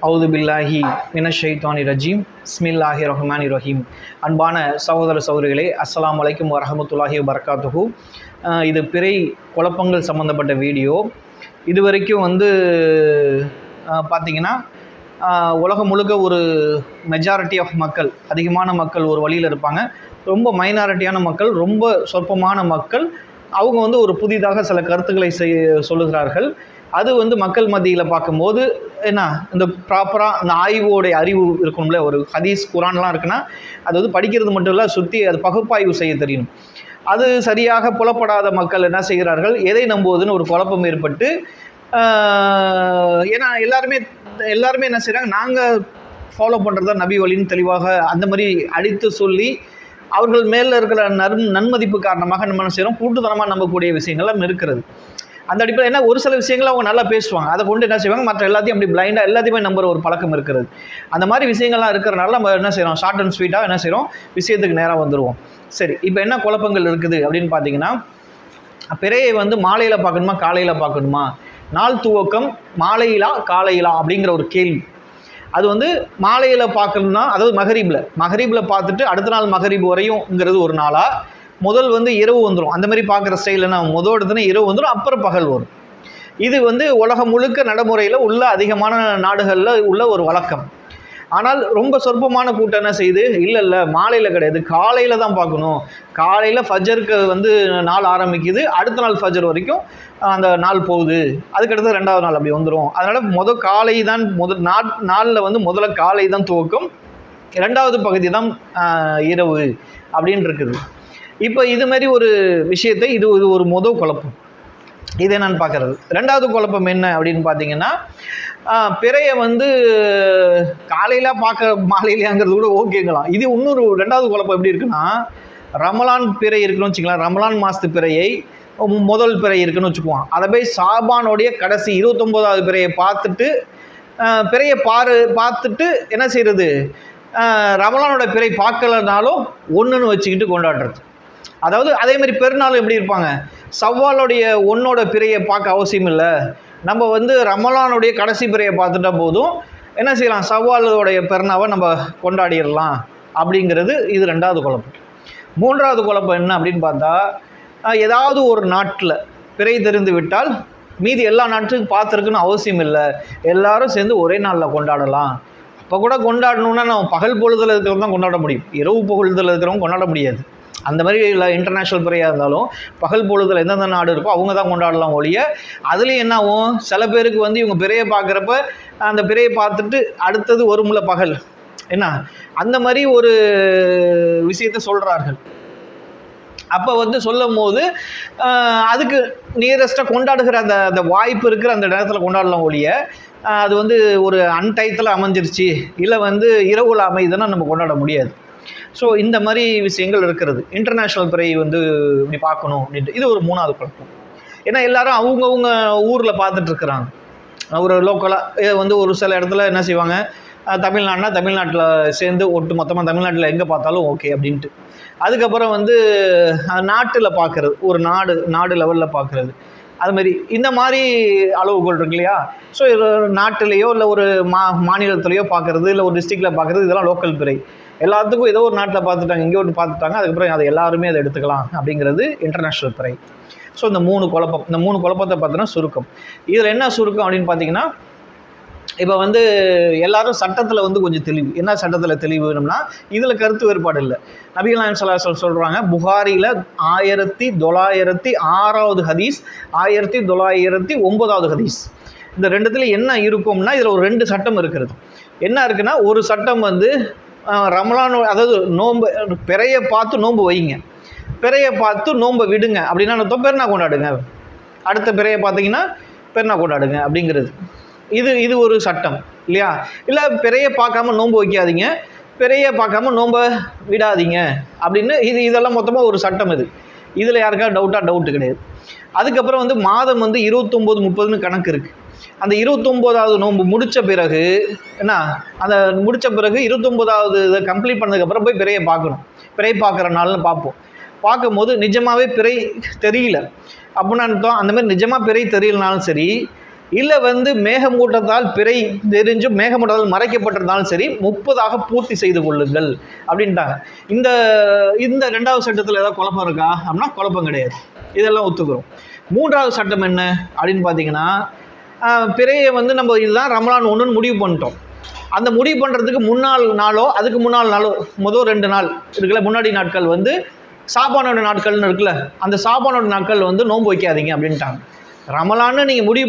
அவுது பில்லாஹி மினஷைத்தானி ரஜீம் பிஸ்மில்லாஹி ரஹ்மானி ரஹீம். அன்பான சகோதர சகோதரிகளே, அஸ்ஸலாமு அலைக்கும் வரஹமத்துல்லாஹி வபரகாத்துஹு. இது பிறை குழப்பங்கள் சம்மந்தப்பட்ட வீடியோ. இது வரைக்கும் பார்த்திங்கன்னா உலகம் முழுக்க ஒரு மெஜாரிட்டி ஆஃப் மக்கள், அதிகமான மக்கள் ஒரு வழியில் இருப்பாங்க. ரொம்ப மைனாரிட்டியான மக்கள், ரொம்ப சொற்பமான மக்கள், அவங்க ஒரு புதிதாக சில கருத்துக்களை சொல்லுகிறார்கள். அது மக்கள் மத்தியில் பார்க்கும்போது என்ன, இந்த ப்ராப்பராக இந்த ஆய்வோடைய அறிவு இருக்கணும்ல. ஒரு ஹதீஸ் குரான்லாம் இருக்குன்னா அது படிக்கிறது மட்டும் இல்லை, சுற்றி அது பகுப்பாய்வு செய்ய தெரியணும். அது சரியாக புலப்படாத மக்கள் என்ன செய்கிறார்கள், எதை நம்புவதுன்னு ஒரு குழப்பம் ஏற்பட்டு, ஏன்னா எல்லாருமே என்ன செய்கிறாங்க, நாங்கள் ஃபாலோ பண்ணுறது தான் நபி வழின்னு தெளிவாக அந்த மாதிரி அடித்து சொல்லி அவர்கள் மேலே இருக்கிற நன்மதிப்பு காரணமாக நம்ம என்ன செய்கிறோம், கூட்டுத்தனமாக நம்பக்கூடிய விஷயங்கள்லாம் இருக்கிறது. அந்த அடிப்படையில் என்ன, ஒரு சில விஷயங்கள் அவங்க நல்லா பேசுவாங்க, அதை கொண்டு என்ன செய்வாங்க, மற்ற எல்லாத்தையும் அப்படி பிளைண்டாக எல்லாத்தையுமே நம்புற ஒரு பழக்கம் இருக்கிறது. அந்த மாதிரி விஷயங்கள்லாம் இருக்கிறனால நம்ம என்ன செய்கிறோம், ஷார்ட் அண்ட் ஸ்வீட்டாக என்ன செய்கிறோம், விஷயத்துக்கு நேராக வந்துடுவோம். சரி, இப்போ என்ன குழப்பங்கள் இருக்குது அப்படின்னு பார்த்தீங்கன்னா, பிறையை மாலையில் பார்க்கணுமா காலையில் பார்க்கணுமா, நாள் துவக்கம் மாலையிலா காலையிலா அப்படிங்கிற ஒரு கேள்வி. அது மாலையில் பார்க்கணும்னா, அதாவது மகரீபில் பார்த்துட்டு அடுத்த நாள் மகரீப் வரையும்ங்கிறது ஒரு நாளா, முதல் இரவு வந்துடும். அந்த மாதிரி பார்க்குற ஸ்டைலில் நான் முதல் இடத்துல இரவு வந்துடும், அப்புறம் பகல் வரும். இது உலகம் முழுக்க நடைமுறையில் உள்ள அதிகமான நாடுகளில் உள்ள ஒரு வழக்கம். ஆனால் ரொம்ப சொற்பமான கூட்டம் என்ன செய்யுது, இல்லை மாலையில் கிடையாது, காலையில் தான் பார்க்கணும். காலையில் ஃபஜருக்கு நாள் ஆரம்பிக்குது, அடுத்த நாள் ஃபஜர் வரைக்கும் அந்த நாள் போகுது, அதுக்கடுத்து ரெண்டாவது நாள் அப்படி வந்துடும். அதனால் காலை தான் நாளில் முதல்ல காலை தான் துவக்கம், ரெண்டாவது பகுதி தான் இரவு அப்படின்னு இருக்குது. இப்போ இது மாதிரி ஒரு விஷயத்தை இது ஒரு குழப்பம். இது என்னன்னு பார்க்குறது. ரெண்டாவது குழப்பம் என்ன அப்படின்னு பார்த்தீங்கன்னா, பிறையை காலையில் பார்க்க மாலையிலாங்கிறது கூட ஓகேங்களாம். இது இன்னொரு ரெண்டாவது குழப்பம் எப்படி இருக்குன்னா, ரமலான் பிறை இருக்குன்னு வச்சுக்கலாம், ரமலான் மாதத்து பிறையை முதல் பிறை இருக்குன்னு வச்சுக்குவோம், அதை போய் சாபானுடைய கடைசி 29வது பிறையை பார்த்துட்டு பிறையை பார்த்துட்டு என்ன செய்கிறது, ரமலானோட பிறை பார்க்கலனாலும் ஒன்றுன்னு வச்சுக்கிட்டு கொண்டாடுறது. அதாவது அதே மாதிரி பெருநாள் எப்படி இருப்பாங்க, சவ்வாலுடைய ஒன்னோட பிறையை பார்க்க அவசியம் இல்லை, நம்ம ரமலானுடைய கடைசி பிறையை பார்த்துட்டா போதும், என்ன செய்யலாம், சவ்வாலுடைய பெருநாவை நம்ம கொண்டாடிடலாம் அப்படிங்கிறது இது ரெண்டாவது குழப்பம். மூன்றாவது குழப்பம் என்ன அப்படின்னு பார்த்தா, ஏதாவது ஒரு நாட்டில் பிறை தெரிந்து விட்டால் மீதி எல்லா நாட்டுக்கும் பார்த்துருக்குன்னு அவசியம் இல்லை, எல்லாரும் சேர்ந்து ஒரே நாளில் கொண்டாடலாம். அப்போ கூட கொண்டாடணுன்னா நம்ம பகல் பொழுதில் இருக்கிறவங்க தான் கொண்டாட முடியும், இரவு பொழுதில் இருக்கிறவங்க கொண்டாட முடியாது. அந்த மாதிரி இல்லை, இன்டர்நேஷ்னல் பிறையாக இருந்தாலும் பகல் பொழுதில் எந்தெந்த நாடு இருக்கோ அவங்க தான் கொண்டாடலாம் ஒழிய, அதுலேயும் என்ன ஆகும், சில பேருக்கு இவங்க பிறையை பார்க்குறப்ப அந்த பிறையை பார்த்துட்டு அடுத்தது வரும்ல பகல், என்ன அந்த மாதிரி ஒரு விஷயத்தை சொல்கிறார்கள். அப்போ சொல்லும் போது அதுக்கு நியரஸ்ட்டாக கொண்டாடுகிற அந்த வாய்ப்பு இருக்கிற அந்த நேரத்தில் கொண்டாடலாம் ஒழிய, அது ஒரு அன்டயத்தில் அமைஞ்சிருச்சு இல்லை இரவுல அமைதுன்னா நம்ம கொண்டாட முடியாது. ஸோ இந்த மாதிரி விஷயங்கள் இருக்கிறது. இன்டர்நேஷ்னல் பிறை இப்படி பார்க்கணும் அப்படின்ட்டு இது ஒரு மூணாவது குழப்பம். ஏன்னா எல்லாரும் அவங்கவுங்க ஊரில் பார்த்துட்ருக்குறாங்க. ஒரு லோக்கலாக ஒரு சில இடத்துல என்ன செய்வாங்க, தமிழ்நாடுனா தமிழ்நாட்டில் சேர்ந்து ஒட்டு மொத்தமாக தமிழ்நாட்டில் எங்கே பார்த்தாலும் ஓகே அப்படின்ட்டு. அதுக்கப்புறம் நாட்டில் பார்க்குறது, ஒரு நாடு லெவலில் பார்க்குறது, அதுமாரி இந்த மாதிரி அளவுகோல் இருக்கு இல்லையா. ஸோ நாட்டிலேயோ இல்லை ஒரு மாநிலத்திலையோ பார்க்குறது, இல்லை ஒரு டிஸ்ட்ரிக்டில் பார்க்குறது, இதெல்லாம் லோக்கல் பிறை. எல்லாத்துக்கும் ஏதோ ஒரு நாட்டில் பார்த்துட்டாங்க, இங்கே ஒன்று பார்த்துட்டாங்க, அதுக்கப்புறம் அதை எல்லாருமே அதை எடுத்துக்கலாம் அப்படிங்கிறது இன்டர்நேஷ்னல் பிறை. ஸோ இந்த மூணு குழப்பத்தை பார்த்தோன்னா சுருக்கம். இதில் என்ன சுருக்கம் அப்படின்னு பார்த்தீங்கன்னா, இப்போ எல்லாரும் சட்டத்தில் கொஞ்சம் தெளிவு. என்ன சட்டத்தில் தெளிவுனோம்னா, இதில் கருத்து வேறுபாடு இல்லை. நபிகள் நாயகம் ஸல்லல்லாஹு அலைஹி வஸல்லம் சொல்கிறாங்க, புகாரியில் 1906வது ஹதீஸ், 1909வது ஹதீஸ், இந்த ரெண்டுத்தில் என்ன இருக்கும்னா, இதில் ஒரு 2 சட்டம் இருக்கிறது. என்ன இருக்குன்னா, ஒரு சட்டம் ரமலான், அதாவது நோன்பு பிறையை பார்த்து நோன்பு வைங்க, பிறையை பார்த்து நோன்பை விடுங்க அப்படின்னா அர்த்தம் பெருநா கொண்டாடுங்க, அடுத்த பிறையை பார்த்தீங்கன்னா பெருநா கொண்டாடுங்க அப்படிங்கிறது. இது ஒரு சட்டம் இல்லையா. இல்லை பிறையை பார்க்காம நோன்பு வைக்காதீங்க, பிறையை பார்க்காம நோன்பை விடாதீங்க அப்படின்னு இதெல்லாம் மொத்தமாக ஒரு சட்டம். இதில் யாருக்காவது டவுட்டு கிடையாது. அதுக்கப்புறம் மாதம் 29, 30ன்னு கணக்கு இருக்குது. அந்த 29வது நோன்பு முடித்த பிறகு என்ன, அந்த முடித்த பிறகு 29வது இதை கம்ப்ளீட் பண்ணதுக்கப்புறம் போய் பிறையை பார்க்கணும். பிறை பார்க்குற நாள்னு பார்க்கும்போது நிஜமாகவே பிறை தெரியல அப்படின்னா அர்த்தம், அந்த மாதிரி நிஜமாக பிறை தெரியலனாலும் சரி, இல்லை வந்து மேகமூட்டத்தால் பிறை தெரிஞ்சும் மேகமூட்டத்தால் மறைக்கப்பட்டிருந்தாலும் சரி 30 பூர்த்தி செய்து கொள்ளுங்கள் அப்படின்ட்டாங்க. இந்த இந்த 2வது சட்டத்தில் ஏதாவது குழப்பம் இருக்கா அப்படின்னா குழப்பம் கிடையாது, இதெல்லாம் ஒத்துக்கிறோம். 3வது சட்டம் என்ன அப்படின்னு பார்த்தீங்கன்னா, பிறையை வந்து நம்ம இதுதான் ரமலான் 1ன்னு முடிவு பண்ணிட்டோம். அந்த முடிவு பண்ணுறதுக்கு முன்னாள் நாளோ அதுக்கு முன்னாள் நாளோ முதல் 2 நாள் இருக்குல்ல, முன்னாடி நாட்கள் வந்து சாபானோட நாட்கள்னு இருக்குல்ல, அந்த சாபானோட நாட்கள் வந்து நோன்பு வைக்காதீங்க அப்படின்ட்டாங்க. ரமலான்னு நீங்கள் முடிவு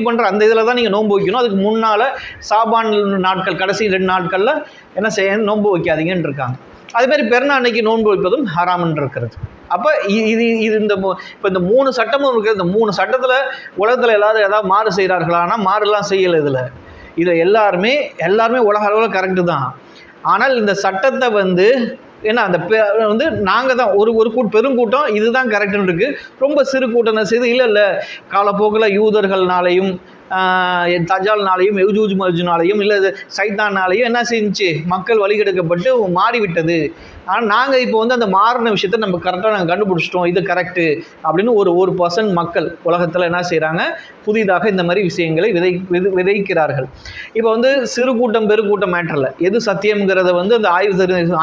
பண்ணுற அந்த இதில் தான் நீங்கள் நோன்பு வைக்கணும். அதுக்கு முன்னால் சாபான் நாட்கள் கடைசி 2 நாட்களில் என்ன செய்யணும், நோன்பு வைக்காதீங்கன்னு இருக்காங்க. அதுமாரி பெருநாள் அன்னைக்கு நோன்பு வைப்பதும் ஹராம்னு இருக்கிறது. அப்போ இது இப்போ இந்த 3 சட்டமும் இருக்குது. இந்த 3 சட்டத்தில் உலகத்தில் எல்லாரும் ஏதாவது மாறு செய்கிறார்களா? ஆனால் மாறுலாம் செய்யலை. இதில் எல்லாருமே உலக அளவில் கரெக்டு தான். ஆனால் இந்த சட்டத்தை வந்து ஏன்னா அந்த வந்து நாங்கள் தான் ஒரு பெருங்கூட்டம் இதுதான் கரெக்டுன்னு இருக்குது. ரொம்ப சிறு கூட்டம் செய்து இல்லை காலப்போக்கில் யூதர்கள்னாலையும் தஜால்னாலையும் யஜூஜ் மஜூஜ்னாலையும் இல்லை சைத்தானாலையும் என்ன செஞ்சு மக்கள் வழிகெடுக்கப்பட்டு மாறிவிட்டது. ஆனால் நாங்கள் இப்போ வந்து அந்த மாறின விஷயத்தை நம்ம கரெக்டாக நாங்கள் கண்டுபிடிச்சிட்டோம், இது கரெக்டு அப்படின்னு ஒரு 1% மக்கள் உலகத்தில் என்ன செய்கிறாங்க, புதிதாக இந்த மாதிரி விஷயங்களை விதைக்கிறார்கள். இப்போ வந்து சிறு கூட்டம் பெருக்கூட்டம் மேட்டரில் எது சத்தியம்ங்கிறத வந்து அந்த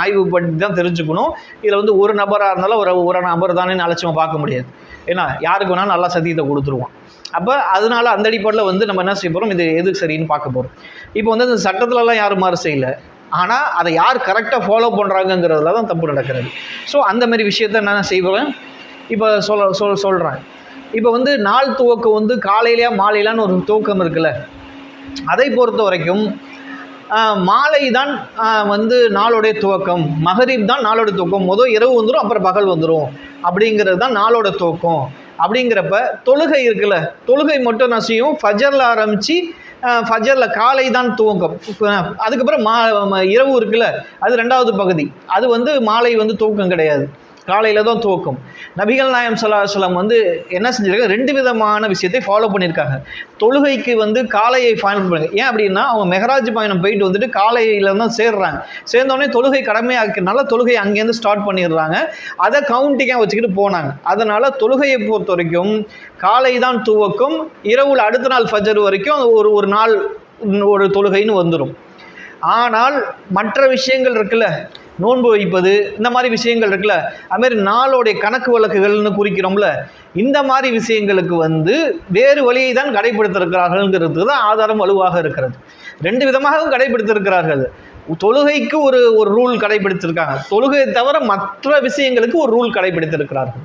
ஆய்வு பண்ணி தான் தெரிஞ்சுக்கணும். இதில் வந்து ஒரு நபராக இருந்தாலும் ஒரு நபர் தானே அலட்சியமாக பார்க்க முடியாது. ஏன்னா யாருக்கு வேணாலும் நல்லா சத்தியத்தை கொடுத்துருவோம். அப்போ அதனால அந்த அடிப்படையில் வந்து நம்ம என்ன செய்ய போகிறோம், இது எது சரின்னு பார்க்க போகிறோம். இப்போ வந்து அந்த சட்டத்திலலாம் யாரும் மாறு செய்யலை, ஆனால் அதை யார் கரெக்டாக ஃபாலோ பண்ணுறாங்கங்கிறதுல தான் தப்பு நடக்கிறது. ஸோ அந்த மாதிரி விஷயத்த நான் செய்வேன். இப்போ சொல்கிறேன். இப்போ வந்து நாள் துவக்கம் வந்து காலையிலையா மாலையிலான்னு ஒரு துவக்கம் இருக்குல்ல, அதை பொறுத்த வரைக்கும் மாலை தான் வந்து நாளோடைய துவக்கம், மகரிப் தான் நாளோட துவக்கம். இரவு வந்துடும், அப்புறம் பகல் வந்துடும் அப்படிங்கிறது தான் நாளோட துவக்கம். அப்படிங்கிறப்ப தொழுகை இருக்குல்ல, தொழுகை மட்டும் நான் செய்யும் ஃபஜரில் ஆரம்பித்து ஃபஜரில் காலை தான் துவக்கம். அதுக்கப்புறம் இரவு இருக்குல்ல, அது 2வது பகுதி. அது வந்து மாலை வந்து துவக்கம் கிடையாது, காலையில் தான் துவக்கம். நபிகள் நாயகம் ஸல்லல்லாஹு அலைஹி வஸல்லம் வந்து என்ன செஞ்சிருக்காங்க, 2 விதமான விஷயத்தை ஃபாலோ பண்ணியிருக்காங்க. தொழுகைக்கு வந்து காலையை ஃபாலோ பண்ணுங்க. ஏன் அப்படின்னா அவங்க மெஹராஜ் பயணம் போயிட்டு வந்துட்டு காலையில் தான் சேர்றாங்க. சேர்ந்தோடனே தொழுகை கடமையாக்கிறதுனால தொழுகை அங்கேருந்து ஸ்டார்ட் பண்ணிடுறாங்க. அதை கவுண்டிங்காக வச்சுக்கிட்டு போனாங்க. அதனால் தொழுகையை பொறுத்த வரைக்கும் காலை தான் துவக்கம். இரவுல அடுத்த நாள் ஃபஜர் வரைக்கும் ஒரு நாள் ஒரு தொழுகைன்னு வந்துடும். ஆனால் மற்ற விஷயங்கள் இருக்குல்ல, நோன்பு வைப்பது, இந்த மாதிரி விஷயங்கள் இருக்குல்ல, அதுமாரி நாளோடைய கணக்கு வழக்குகள்னு குறிக்கிறோம்ல, இந்த மாதிரி விஷயங்களுக்கு வந்து வேறு வழியை தான் கடைபிடித்திருக்கிறார்கள்ங்கிறது தான் ஆதாரம் வலுவாக இருக்கிறது. 2 விதமாகவும் கடைபிடித்திருக்கிறார்கள். தொழுகைக்கு ஒரு ரூல் கடைபிடித்திருக்காங்க, தொழுகையை தவிர மற்ற விஷயங்களுக்கு ஒரு ரூல் கடைபிடித்திருக்கிறார்கள்.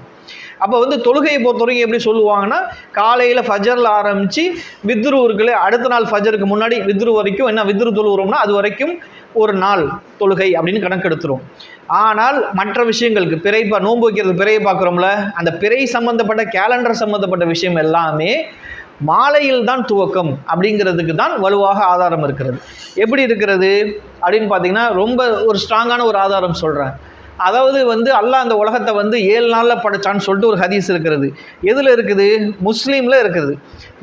அப்போ வந்து தொழுகையை பொறுத்த வரைக்கும் எப்படி சொல்லுவாங்கன்னா, காலையில் ஃபஜரில் ஆரம்பித்து வித்ரு இருக்குல்ல, அடுத்த நாள் ஃபஜருக்கு முன்னாடி வித்ரு வரைக்கும் என்ன வித்ரு தொழுகிறோம்னா அது வரைக்கும் ஒரு நாள் தொழுகை அப்படின்னு கணக்கெடுத்துரும். ஆனால் மற்ற விஷயங்களுக்கு பிறை நோன்பு வைக்கிறது, பிறையை பார்க்குறோம்ல, அந்த பிறை சம்மந்தப்பட்ட கேலண்டர் சம்மந்தப்பட்ட விஷயம் எல்லாமே மாலையில் தான் துவக்கம் அப்படிங்கிறதுக்கு தான் வலுவாக ஆதாரம் இருக்கிறது. எப்படி இருக்கிறது அப்படின்னு பார்த்தீங்கன்னா, ரொம்ப ஒரு ஸ்ட்ராங்கான ஒரு ஆதாரம் சொல்கிறேன். அதாவது வந்து அல்லாஹ் அந்த உலகத்தை வந்து 7 நாளில் படைச்சான்னு சொல்லிட்டு ஒரு ஹதீஸ் இருக்கிறது. எதில் இருக்குது, முஸ்லீமில் இருக்குது.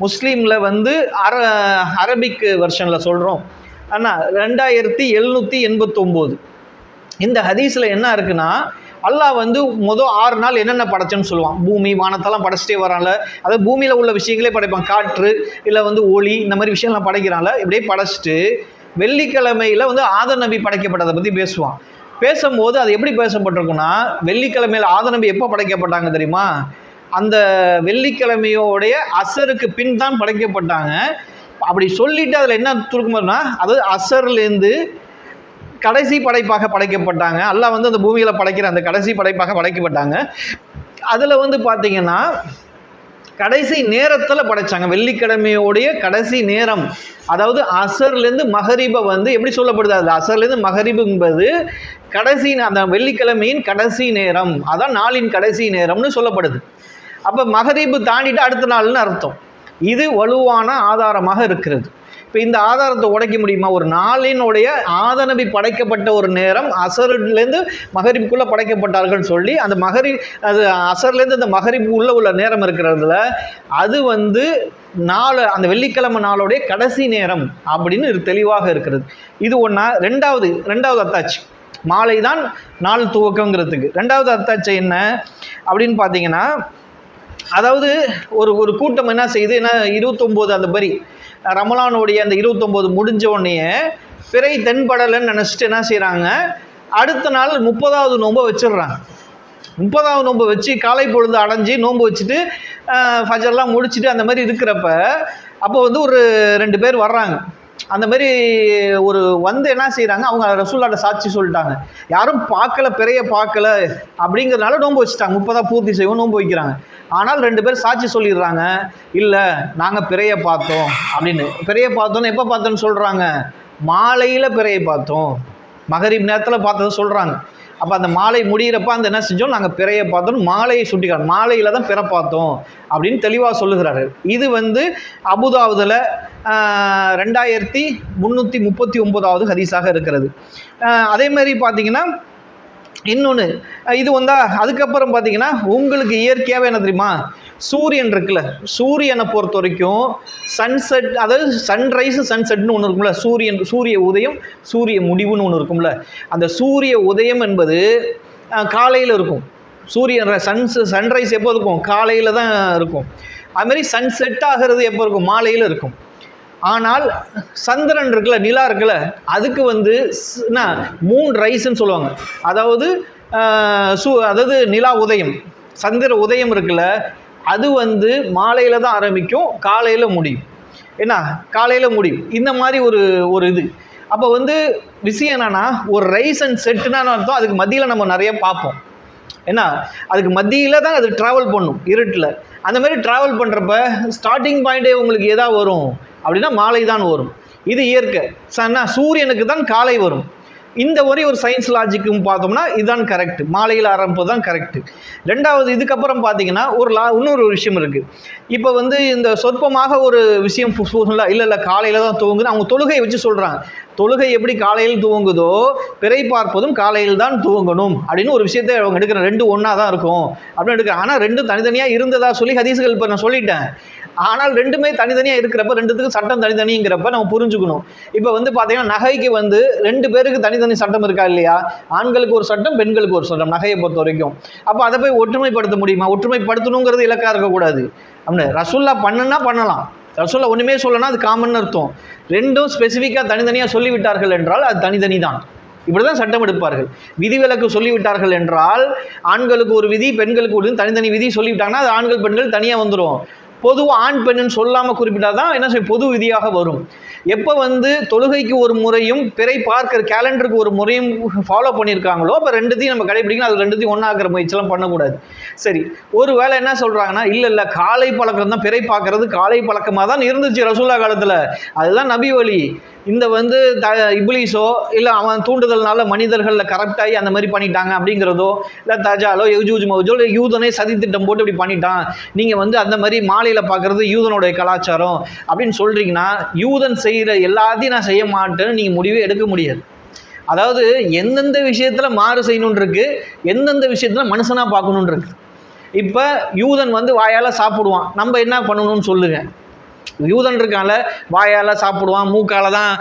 முஸ்லீமில் வந்து அரபிக் வெர்ஷனில் சொல்கிறோம். ஆனால் 2789 இந்த ஹதீஸில் என்ன இருக்குன்னா, அல்லாஹ் வந்து 6 நாள் என்னென்ன படைச்சேன்னு சொல்லுவான். பூமி வானத்தெல்லாம் படைச்சிட்டே வரான்ல, அதாவது பூமியில் உள்ள விஷயங்களே படைப்பான். காற்று இல்லை வந்து ஒளி, இந்த மாதிரி விஷயம்லாம் படைக்கிறான்ல, இப்படியே படைச்சிட்டு வெள்ளிக்கிழமையில் வந்து ஆதம் நபி படைக்கப்பட்டதை பற்றி பேசுவான். பேசும்போது அது எப்படி பேசப்பட்டிருக்குன்னா, வெள்ளிக்கிழமையில் ஆதம் நபி எப்போ படைக்கப்பட்டாங்க தெரியுமா, அந்த வெள்ளிக்கிழமையோடைய அசருக்கு பின் தான் படைக்கப்பட்டாங்க. அப்படி சொல்லிட்டு அதில் என்ன துருக்குமாருன்னா, அது அசர்லேருந்து கடைசி படைப்பாக படைக்கப்பட்டாங்க. அல்லாஹ் வந்து அந்த பூமியில் படைக்கிற அந்த கடைசி படைப்பாக படைக்கப்பட்டாங்க. அதில் வந்து பார்த்திங்கன்னா கடைசி நேரத்தில் படைச்சாங்க. வெள்ளிக்கிழமையோடைய கடைசி நேரம், அதாவது அசர்லேருந்து மகரிபை வந்து எப்படி சொல்லப்படுது, அது அசர்லேருந்து மகரிபு என்பது கடைசி அந்த வெள்ளிக்கிழமையின் கடைசி நேரம், அதான் நாளின் கடைசி நேரம்னு சொல்லப்படுது. அப்போ மகரிபு தாண்டிட்டு அடுத்த நாள்னு அர்த்தம். இது வலுவான ஆதாரமாக இருக்கிறது. இப்போ இந்த ஆதாரத்தை உடைக்க முடியுமா? ஒரு நாளினுடைய ஆதம் நபி படைக்கப்பட்ட ஒரு நேரம் அசர்லேருந்து மகரிபுக்குள்ளே படைக்கப்பட்டார்கள் சொல்லி அந்த அது அசர்லேருந்து அந்த மகரிபு உள்ள நேரம் இருக்கிறதுல அது வந்து அந்த வெள்ளிக்கிழமை நாளுடைய கடைசி நேரம் அப்படின்னு தெளிவாக இருக்கிறது. இது ஒன்றா. ரெண்டாவது அத்தாட்சி மாலை தான் நாள் துவக்கங்கிறதுக்கு. ரெண்டாவது அத்தாட்சி என்ன அப்படின்னு பார்த்தீங்கன்னா, அதாவது ஒரு ஒரு கூட்டம் என்ன செய்யுது, என்ன 29 அந்த மாதிரி ரமலானுடைய அந்த 29 முடிஞ்ச உடனே பிறை தென்படலைன்னு நினச்சிட்டு என்ன செய்கிறாங்க, அடுத்த நாள் 30வது நோன்பை வச்சிடுறாங்க. 30வது நோன்பு வச்சு காலை பொழுது அடைஞ்சி நோன்பு வச்சுட்டு ஃபஜர்லாம் முடிச்சுட்டு அந்த மாதிரி இருக்கிறப்ப அப்போ வந்து ஒரு 2 பேர் வர்றாங்க. அந்த மாதிரி ஒரு வந்து என்ன செய்கிறாங்க, அவங்க ரசூலுல்லாஹ்ட்ட சாட்சி சொல்லிட்டாங்க, யாரும் பார்க்கல, பிறைய பார்க்கல அப்படிங்கிறதுனால நோன்பு வச்சுட்டாங்க. 30 பூர்த்தி செய்வோம் நோன்பு வைக்கிறாங்க. ஆனால் 2 பேர் சாட்சி சொல்லிடுறாங்க, இல்லை நாங்கள் பிறைய பார்த்தோம் அப்படின்னு. பிறைய பார்த்தோன்னு எப்போ பார்த்தோன்னு சொல்கிறாங்க, மாலையில் பிறையை பார்த்தோம், மகரிப் நேரத்தில் பார்த்ததை சொல்கிறாங்க. அப்போ அந்த மாலை முடிகிறப்ப அந்த என்ன செஞ்சோம், நாங்கள் பிறையை பார்த்தோம், மாலையை சுட்டிக்காங்க, மாலையில் தான் பிறை பார்த்தோம் அப்படின்னு தெளிவாக சொல்லுகிறார்கள். இது வந்து அபுதாவுதில் 2339வது ஹதீஸாக இருக்கிறது. அதே மாதிரி பார்த்தீங்கன்னா இன்னொன்று இது வந்தா அதுக்கப்புறம் பார்த்தீங்கன்னா உங்களுக்கு இயற்கையாகவே என்ன தெரியுமா, சூரியன் இருக்குல்ல, சூரியனை பொறுத்த வரைக்கும் சன்செட், அதாவது சன்ரைஸு சன்செட்னு ஒன்று இருக்கும்ல, சூரிய உதயம் சூரிய முடிவுன்னு ஒன்று இருக்கும்ல. அந்த சூரிய உதயம் என்பது காலையில் இருக்கும். சன்ரைஸ் எப்போ இருக்கும், காலையில் தான் இருக்கும். அதுமாதிரி சன்செட் ஆகிறது எப்போ இருக்கும், மாலையில் இருக்கும். ஆனால் சந்திரன் இருக்குல்ல, நிலா இருக்குல்ல, அதுக்கு வந்து மூன் ரைஸ்ன்னு சொல்லுவாங்க. அதாவது அதாவது நிலா உதயம், சந்திர உதயம் இருக்குல்ல, அது வந்து மாலையில் தான் ஆரம்பிக்கும், காலையில் முடியும். என்ன, காலையில் முடியும். இந்த மாதிரி ஒரு இது. அப்போ வந்து விஷயம் என்னன்னா, ஒரு ரைஸ் அண்ட் செட்டுனா அர்த்தம், அதுக்கு மத்தியில் நம்ம நிறைய பார்ப்போம். ஏன்னா அதுக்கு மத்தியில் தான் அது ட்ராவல் பண்ணும் இருட்டில். அந்த மாதிரி ட்ராவல் பண்ணுறப்ப ஸ்டார்டிங் பாயிண்டே உங்களுக்கு எதா வரும் அப்படின்னா மாலை தான் வரும். இது இயற்கை. சூரியனுக்கு தான் காலை வரும். இந்த ஒரே ஒரு சயின்ஸ் லாஜிக்கும் பார்த்தோம்னா இதுதான் கரெக்ட், மாலையில் ஆரம்பிப்பது தான் கரெக்டு. ரெண்டாவது இதுக்கப்புறம் பார்த்தீங்கன்னா இன்னொரு விஷயம் இருக்குது. இப்போ வந்து இந்த சொற்பமாக ஒரு விஷயம் இல்லை காலையில் தான் துவங்குது, அவங்க தொழுகையை வச்சு சொல்கிறாங்க. தொழுகை எப்படி காலையில் துவங்குதோ பிறை பார்ப்பதும் காலையில் தான் துவங்கணும் அப்படின்னு ஒரு விஷயத்தை அவங்க எடுக்கிறேன். 2 ஒன்றா தான் இருக்கும் அப்படின்னு எடுக்கிறேன். ஆனால் 2 தனித்தனியாக இருந்ததா சொல்லி ஹதீஸ்கள் இப்போ நான் சொல்லிட்டேன். ஆனால் 2மே தனித்தனியாக இருக்கிறப்ப 2த்துக்கு சட்டம் தனித்தனிங்கிறப்ப நம்ம புரிஞ்சுக்கணும். இப்போ வந்து பார்த்தீங்கன்னா நகைக்கு வந்து 2 பேருக்கு தனித்தனி சட்டம் இருக்கா இல்லையா, ஆண்களுக்கு ஒரு சட்டம், பெண்களுக்கு ஒரு சட்டம், நகையை பொறுத்த வரைக்கும். அப்போ அதை போய் ஒற்றுமைப்படுத்த முடியுமா, ஒற்றுமைப்படுத்தணுங்கிறது இலக்காக இருக்கக்கூடாது. அப்படின்னு ரசூல்லா பண்ணுன்னா பண்ணலாம், ரசூல்லா ஒன்றுமே சொல்லனா அது காமன் அர்த்தம். 2ம் ஸ்பெசிஃபிக்காக தனித்தனியாக சொல்லிவிட்டார்கள் என்றால் அது தனித்தனி தான். இப்படி தான் சட்டம் எடுப்பார்கள். விதிவிலக்கு சொல்லிவிட்டார்கள் என்றால் ஆண்களுக்கு ஒரு விதி, பெண்களுக்கு ஒரு தனித்தனி விதி சொல்லிவிட்டாங்கன்னா அது ஆண்கள் பெண்கள் தனியாக வந்துடும். பொதுவாக ஆண் பெண்ணுன்னு சொல்லாமல் குறிப்பிட்டாதான் என்ன செய்ய பொது விதியாக வரும். எப்போ வந்து தொழுகைக்கு ஒரு முறையும் பிறை பார்க்கிற கேலண்டருக்கு ஒரு முறையும் ஃபாலோ பண்ணியிருக்காங்களோ அப்போ 2த்தையும் நம்ம கடைபிடிக்கணும். அது 2த்தையும் ஒன்றாக்குற முயற்சியெல்லாம் பண்ணக்கூடாது. சரி, ஒரு வேளை என்ன சொல்கிறாங்கன்னா, இல்லை காலை பழக்கம் தான், பிறை பார்க்கறது காலை பழக்கமாக தான் இருந்துச்சு ரசூல்லா காலத்தில், அதுதான் நபி வழி. இந்த வந்து இப்லீஸோ இல்லை அவன் தூண்டுதல்னால மனிதர்களில் கரெக்டாகி அந்த மாதிரி பண்ணிட்டாங்க அப்படிங்கிறதோ, இல்லை தஜாலோ யஜூஜ் மௌஜூஜோ இல்லை யூதனே சதித்திட்டம் போட்டு இப்படி பண்ணிட்டான், நீங்கள் வந்து அந்த மாதிரி மாலையில் பார்க்குறது யூதனுடைய கலாச்சாரம் அப்படின்னு சொல்கிறீங்கன்னா, யூதன் செய்கிற எல்லாத்தையும் நான் செய்ய மாட்டேன்னு நீங்கள் முடிவே எடுக்க முடியாது. அதாவது எந்தெந்த விஷயத்தில் மாறு செய்யணுன்னு இருக்குது, எந்தெந்த விஷயத்தில் மனுஷனாக பார்க்கணுன்னு இருக்குது. இப்போ யூதன் வந்து வாயால் சாப்பிடுவான், நம்ம என்ன பண்ணணும்னு சொல்லுங்கள். யூதன் இருக்கால வாயால் சாப்பிடுவான், மூக்கால் தான்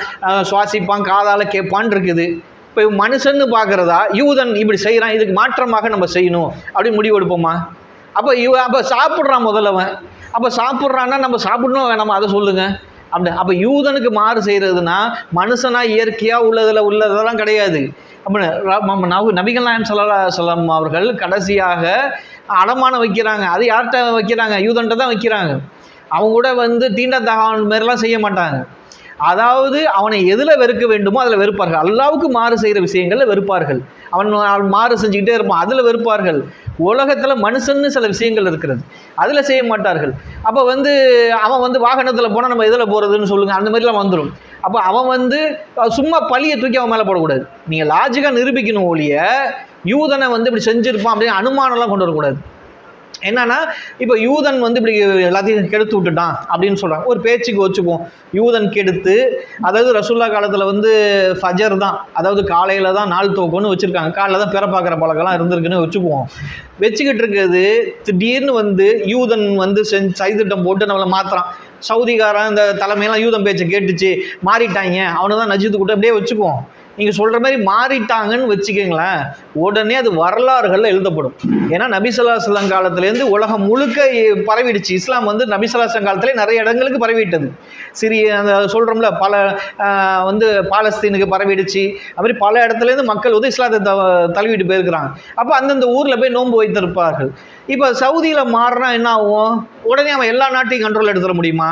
சுவாசிப்பான், காதால் கேட்பான் இருக்குது. இப்போ மனுஷன்னு பார்க்குறதா யூதன் இப்படி செய்கிறான், இதுக்கு மாற்றமாக நம்ம செய்யணும் அப்படின்னு முடிவு எடுப்போமா? அப்போ சாப்பிட்றான் முதல்லவன், அப்போ சாப்பிட்றான்னா நம்ம சாப்பிடணும் வேணாமா அதை சொல்லுங்கள். அப்போ யூதனுக்கு மாறு செய்கிறதுனா மனுஷனாக இயற்கையாக உள்ளதெல்லாம் கிடையாது. அப்போ நபிகள் நாயகம் ஸல்லல்லாஹு அலைஹி வஸல்லம் அவர்கள் கடைசியாக அடமானம் வைக்கிறாங்க. அது யார்கிட்ட வைக்கிறாங்க, யூதன்கிட்ட தான் வைக்கிறாங்க. அவங்க கூட வந்து தீண்டத்தகாத மாதிரிலாம் செய்ய மாட்டாங்க. அதாவது அவனை எதில் வெறுக்க வேண்டுமோ அதில் வெறுப்பார்கள். அல்லாவுக்கு மாறு செய்கிற விஷயங்களில் வெறுப்பார்கள். அவன் மாறு செஞ்சுக்கிட்டே இருப்பான், அதில் வெறுப்பார்கள். உலகத்தில் மனுஷன்னு சில விஷயங்கள் இருக்கிறது, அதில் செய்ய மாட்டார்கள். அப்போ வந்து அவன் வந்து வாகனத்தில் போனால் நம்ம எதில் போகிறதுன்னு சொல்லுங்கள், அந்த மாதிரிலாம் வந்துடும். அப்போ அவன் வந்து சும்மா பழியை தூக்கி அவன் மேலே போடக்கூடாது. நீங்கள் லாஜிக்காக நிரூபிக்கணும் ஒழிய யூதனை வந்து இப்படி செஞ்சுருப்பான் அப்படின்னு அனுமானம்லாம் கொண்டு வரக்கூடாது. என்னன்னா இப்போ யூதன் வந்து இப்படி எல்லாத்தையும் கெடுத்து விட்டுட்டான் அப்படின்னு சொல்கிறாங்க. ஒரு பேச்சுக்கு வச்சுப்போம், யூதன் கெடுத்து, அதாவது ரசூல்லா காலத்தில் வந்து ஃபஜர் தான், அதாவது காலையில் தான் நாள் துவக்கம்னு வச்சுருக்காங்க, காலையில் தான் பிற பார்க்குற பழக்கம்லாம் இருந்திருக்குன்னு வச்சுக்குவோம். வச்சுக்கிட்டு இருக்கிறது திடீர்னு வந்து யூதன் வந்து சைதிட்டம் போட்டு நம்மளை மாற்றுறான். சவுதிக்காரன் இந்த தலைமையெல்லாம் யூதன் பேச்சை கேட்டுச்சு மாறிட்டாங்க, அவனை தான் நஜித்து கூட்ட அப்படியே வச்சுக்குவோம். நீங்கள் சொல்கிற மாதிரி மாறிட்டாங்கன்னு வச்சுக்கோங்களேன், உடனே அது வரலாறுகளில் எழுதப்படும். ஏன்னா நபி ஸல்லல்லாஹு அலைஹி வஸல்லம் காலத்துலேருந்து உலகம் முழுக்க பரவிடுச்சு. இஸ்லாம் வந்து நபி ஸல்லல்லாஹு அலைஹி வஸல்லம் காலத்திலே நிறைய இடங்களுக்கு பரவிட்டது. அந்த சொல்கிறோம்ல, பல வந்து பாலஸ்தீனுக்கு பரவிடுச்சு. அப்படி பல இடத்துலேருந்து மக்கள் வந்து இஸ்லாத்தை தழுவிட்டு போயிருக்கிறாங்க. அப்போ அந்தந்த ஊரில் போய் நோன்பு வைத்திருப்பார்கள். இப்போ சவுதியில் மாறினா என்ன ஆகும்? உடனே அவன் எல்லா நாட்டையும் கண்ட்ரோல் எடுத்துட முடியுமா?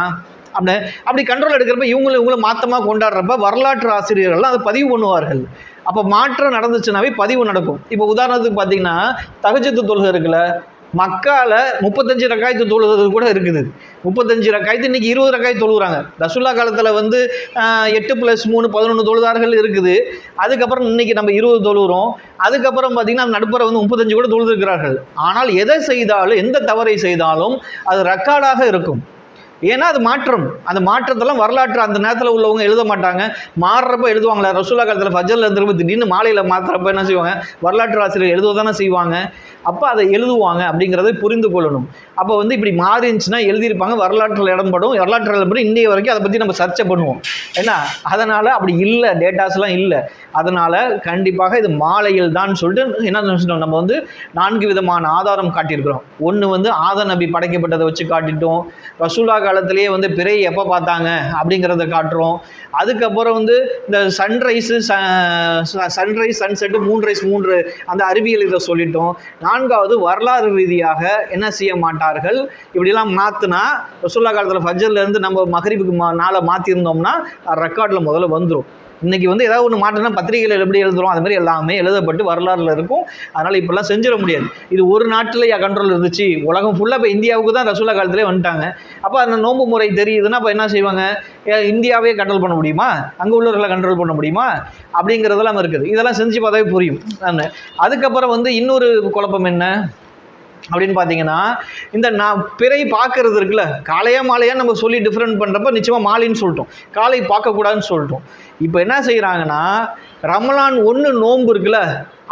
அப்படி கண்ட்ரோல் எடுக்கிறப்ப இவங்களும் மாற்றமாக கொண்டாடுறப்ப வரலாற்று ஆசிரியர்கள்லாம் அதை பதிவு பண்ணுவார்கள். அப்போ மாற்றம் நடந்துச்சுனாவே பதிவு நடக்கும். இப்போ உதாரணத்துக்கு பார்த்தீங்கன்னா, தஹஜ்ஜுத் தொழுகை இருக்குல்ல, மக்கால 35 ரக்காயத்து தொழுகிறது கூட இருக்குது. 35 ரக்காயத்து இன்னைக்கு 20 ரக்காயத்து தொழுகிறாங்க. ரசூல்லா காலத்தில் வந்து 8 + 3 11 தொழுதார்கள் இருக்குது. அதுக்கப்புறம் இன்னைக்கு நம்ம 20 தொழுகிறோம். அதுக்கப்புறம் பார்த்தீங்கன்னா நடுப்புற வந்து 35 கூட தொழுதுருக்கிறார்கள். ஆனால் எதை செய்தாலும், எந்த தவறை செய்தாலும் அது ரெக்கார்டாக இருக்கும். ஏன்னா அது மாற்றம். அந்த மாற்றத்தெல்லாம் வரலாற்று அந்த நேரத்தில் உள்ளவங்க எழுத மாட்டாங்க. மாறுறப்ப எழுதுவாங்களே, ரசூல்லா காலத்தில் ஃபஜ்ரில் இருந்துருப்ப திடீர்னு மாலையில் மாற்றுறப்ப என்ன செய்வாங்க? வரலாற்று ஆசிரியர் எழுதுவதானே செய்வாங்க. அப்போ அதை எழுதுவாங்க அப்படிங்கிறத புரிந்து கொள்ளணும். அப்போ வந்து இப்படி மாறிச்சுன்னா எழுதியிருப்பாங்க, வரலாற்றில் இடம்படும். வரலாற்றில் இடம்படும். இன்றைய வரைக்கும் அதை பற்றி நம்ம சர்ச்சை பண்ணுவோம். ஏன்னா அதனால் அப்படி இல்லை, டேட்டாஸ்லாம் இல்லை. அதனால் கண்டிப்பாக இது மாலையில் தான் சொல்லிட்டு என்ன நினச்சிட்டோம், நம்ம வந்து 4 விதமான ஆதாரம் காட்டியிருக்கிறோம். ஒன்று வந்து ஆதம் நபி படைக்கப்பட்டதை வச்சு காட்டிட்டோம். ரசூல்லா காலத்திலேயே வந்து பிறை எப்போ பார்த்தாங்க அப்படிங்கிறத காட்டுறோம். அதுக்கப்புறம் வந்து இந்த சன்ரைஸ் சன்செட்டு, மூன்ரைஸ் அந்த அறிவியல் இதை சொல்லிட்டோம். 4வது வரலாறு ரீதியாக என்ன செய்ய மாட்டார்கள், இப்படிலாம் மாற்றினா ரசூல்லா காலத்தில் ஃபஜ்ர்லேருந்து நம்ம மகரிபுக்கு நாளை மாற்றிருந்தோம்னா ரெக்கார்டில் முதல்ல வந்துடும். இன்றைக்கி வந்து ஏதாவது ஒன்று மாற்றினா பத்திரிகைகள் எப்படி எழுதுகிறோம் அது மாதிரி எல்லாமே எழுதப்பட்டு வரலாறில் இருக்கும். அதனால் இப்போல்லாம் செஞ்சிட முடியாது. இது ஒரு நாட்டில் கண்ட்ரோல் இருந்துச்சு, உலகம் ஃபுல்லாக இப்போ இந்தியாவுக்கு தான் ரசூல்லா காலத்திலே வந்துட்டாங்க. அப்போ அந்த நோன்பு முறை தெரியுதுன்னா அப்போ என்ன செய்வாங்க? இந்தியாவே கண்ட்ரோல் பண்ண முடியுமா? அங்கே உள்ளவர்களை கண்ட்ரோல் பண்ண முடியுமா? அப்படிங்கிறதெல்லாம் இருக்குது. இதெல்லாம் செஞ்சு பார்த்தாவே புரியும். அதுக்கப்புறம் வந்து இன்னொரு குழப்பம் என்ன அப்படின்னு பார்த்தீங்கன்னா, இந்த பிறை பார்க்கறது இருக்குல்ல, காலையா மாலையா நம்ம சொல்லி டிஃப்ரெண்ட் பண்ணுறப்ப நிச்சயமாக மாலைன்னு சொல்லிட்டோம், காலை பார்க்கக்கூடாதுன்னு சொல்லிட்டோம். இப்போ என்ன செய்கிறாங்கன்னா, ரமலான் 1 நோன்பு இருக்குல்ல,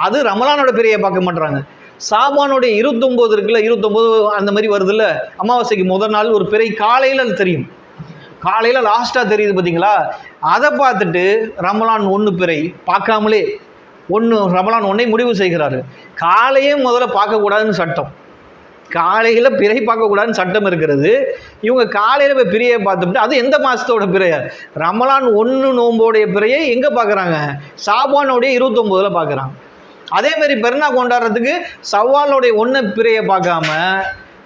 அது ரமலானோட பிறையை பார்க்க மாட்டுறாங்க. சாபானுடைய 29 இருக்குல்ல, 29 அந்த மாதிரி வருதுல்ல, அமாவாசைக்கு முதல் நாள் ஒரு பிறை காலையில் அது தெரியும். காலையில் லாஸ்ட்டாக தெரியுது பார்த்தீங்களா? அதை பார்த்துட்டு ரமலான் 1 பிறை பார்க்காமலே ரமலான் 1 முடிவு செய்கிறாரு. காலையே முதல்ல பார்க்கக்கூடாதுன்னு சட்டம், காலையில் பிறை பார்க்கக்கூடாதுன்னு சட்டம் இருக்கிறது. இவங்க காலையில் போய் பிறையை பார்த்துட்டு, அது எந்த மாதத்தோட பிறைய? ரமலான் 1 நோம்போடைய பிறையை எங்கே பார்க்குறாங்க? சாபானோடைய 29 பார்க்குறாங்க. அதேமாரி பெருநா கொண்டாடுறதுக்கு சவ்வாலோடைய 1 பிறையை பார்க்காம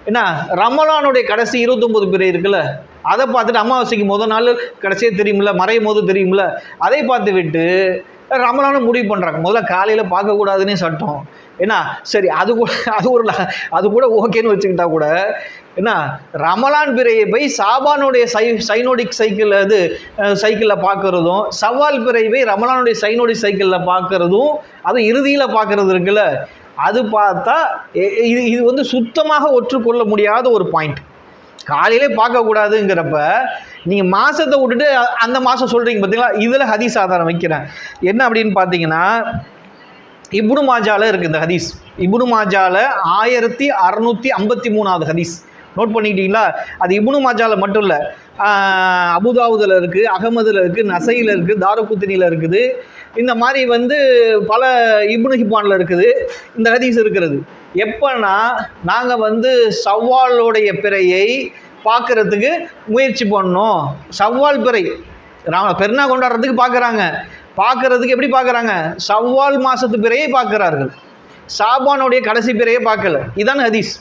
என்ன, ரமலானுடைய கடைசி 29 பிறை இருக்குல்ல, அதை பார்த்துட்டு அமாவாசைக்கு முதல் நாள் கடைசியே தெரியுமில்ல, மறையும் போது தெரியுமில்ல, அதை பார்த்து விட்டு ரமலானை முடிவு பண்ணுறாங்க. முதல்ல காலையில் பார்க்கக்கூடாதுன்னே சட்டம். ஏன்னா சரி, அது கூட ஓகேன்னு வச்சுக்கிட்டா கூட என்ன, ரமலான் பிறையை போய் சாபானுடைய சைனோடிக் சைக்கிளில் பார்க்குறதும், சவால் பிறை போய் ரமலானுடைய சைனோடிக் சைக்கிளில் பார்க்குறதும், அது இறுதியில் பார்க்குறது இருக்குல்ல, அது பார்த்தா இது வந்து சுத்தமாக ஒற்றுக்கொள்ள முடியாத ஒரு பாயிண்ட். காலையிலே பார்க்கக்கூடாதுங்கிறப்ப நீங்கள் மாதத்தை விட்டுட்டு அந்த மாதம் சொல்கிறீங்க பார்த்தீங்களா? இதில் ஹதீஸ் ஆதாரம் வைக்கிறேன். என்ன அப்படின்னு பார்த்தீங்கன்னா, இப்னு மாஜாவில் இருக்குது இந்த ஹதீஸ். இப்னு மாஜாவில் 1653வது ஹதீஸ். நோட் பண்ணிக்கிட்டீங்களா? அது இப்னு மாஜாவில் மட்டும் இல்லை, அபுதாவுதில் இருக்குது, அகமதில் இருக்குது, நசையில் இருக்குது, தாரகுத்னியில் இருக்குது. இந்த மாதிரி வந்து பல இப்னு ஹிப்பானில் இருக்குது இந்த ஹதீஸ் இருக்கிறது. எப்போனா நாங்கள் வந்து சவ்வாலோடைய பிறையை பார்க்குறதுக்கு முயற்சி பண்ணோம். சவ்வால் பிறை பெருநா கொண்டாடுறதுக்கு பார்க்குறதுக்கு எப்படி பார்க்குறாங்க? சவ்வால் மாதத்து பிறையை பார்க்குறார்கள், சாபானுடைய கடைசி பிறையை பார்க்கல. இதான் ஹதீஸ்.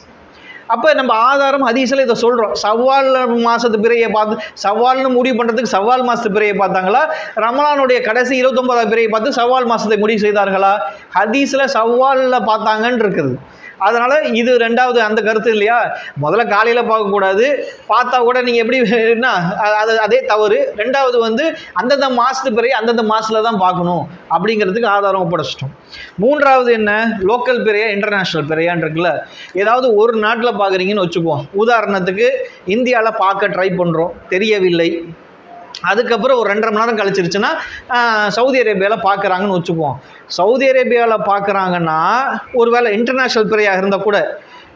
அப்போ நம்ம ஆதாரம் ஹதீஸில் இதை சொல்கிறோம். சவ்வால் மாதத்து பிறையை பார்த்து சவ்வால்னு முடிவு பண்ணுறதுக்கு சவ்வால் மாதத்து பிறையை பார்த்தாங்களா, ரமலானுடைய கடைசி 29வது பிறையை பார்த்து சவ்வால் மாதத்தை முடிவு செய்தார்களா? ஹதீஸில் சவ்வாலில் பார்த்தாங்கன்னு இருக்குது. அதனால் இது 2வது அந்த கருத்து இல்லையா? முதல்ல காலையில் பார்க்கக்கூடாது, பார்த்தா கூட நீங்கள் எப்படி என்ன அதே தவறு. 2வது வந்து அந்தந்த மாதத்து பிறை அந்தந்த மாதத்தில் தான் பார்க்கணும் அப்படிங்கிறதுக்கு ஆதாரம் ஒப்படைச்சிட்டோம். 3வது என்ன, லோக்கல் பிறையா இன்டர்நேஷ்னல் பிறையான் இருக்குல்ல. ஏதாவது ஒரு நாட்டில் பார்க்குறீங்கன்னு வச்சுக்குவோம். உதாரணத்துக்கு இந்தியாவில் பார்க்க ட்ரை பண்ணுறோம், தெரியவில்லை. அதுக்கப்புறம் ஒரு 2.5 மணி நேரம் கழிச்சிருச்சுன்னா சவுதி அரேபியாவில் பார்க்குறாங்கன்னு வச்சுக்குவோம். சவுதி அரேபியாவில் பார்க்குறாங்கன்னா ஒரு வேளை இன்டர்நேஷ்னல் பிறையாக இருந்தால் கூட,